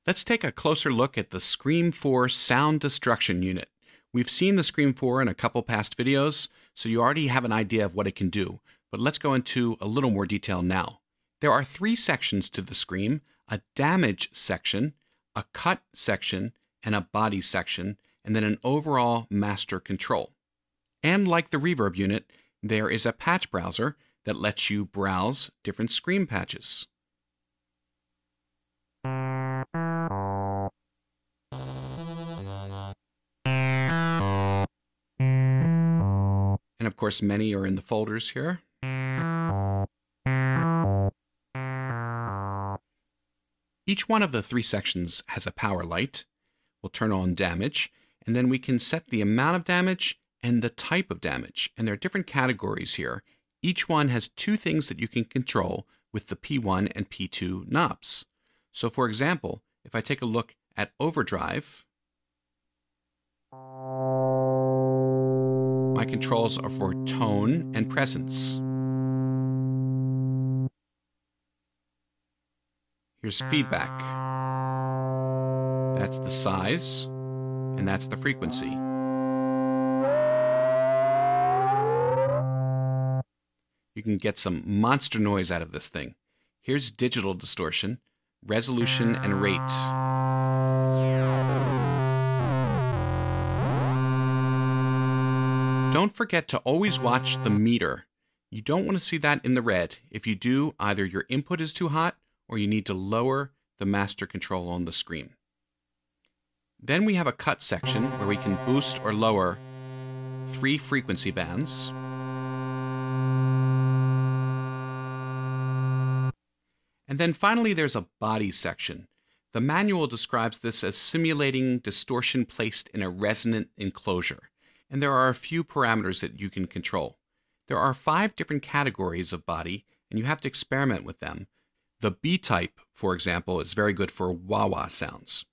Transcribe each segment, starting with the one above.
Let's take a closer look at the Scream 4 Sound Destruction Unit. We've seen the Scream 4 in a couple past videos, so you already have an idea of what it can do, but let's go into a little more detail now. There are three sections to the Scream: a damage section, a cut section, and a body section, and then an overall master control. And like the Reverb unit, there is a patch browser that lets you browse different Scream patches. And of course, many are in the folders here. Each one of the three sections has a power light. We'll turn on damage, and then we can set the amount of damage and the type of damage. And there are different categories here. Each one has two things that you can control with the P1 and P2 knobs. So for example, if I take a look at overdrive, my controls are for tone and presence. Here's feedback. That's the size, and that's the frequency. You can get some monster noise out of this thing. Here's digital distortion, resolution, and rate. Don't forget to always watch the meter. You don't want to see that in the red. If you do, either your input is too hot or you need to lower the master control on the Scream. Then we have a cut section where we can boost or lower 3 frequency bands. And then finally there's a body section. The manual describes this as simulating distortion placed in a resonant enclosure. And there are a few parameters that you can control. There are 5 different categories of body, and you have to experiment with them. The B-type, for example, is very good for wah-wah sounds.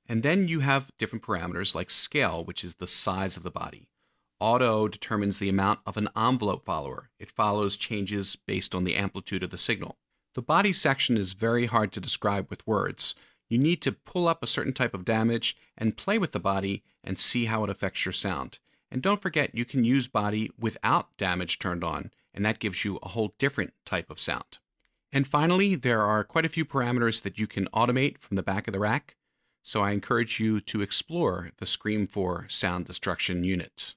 And then you have different parameters like scale, which is the size of the body. Auto determines the amount of an envelope follower. It follows changes based on the amplitude of the signal. The body section is very hard to describe with words. You need to pull up a certain type of damage and play with the body and see how it affects your sound. And don't forget, you can use body without damage turned on, and that gives you a whole different type of sound. And finally, there are quite a few parameters that you can automate from the back of the rack, so I encourage you to explore the Scream 4 Sound Destruction Unit.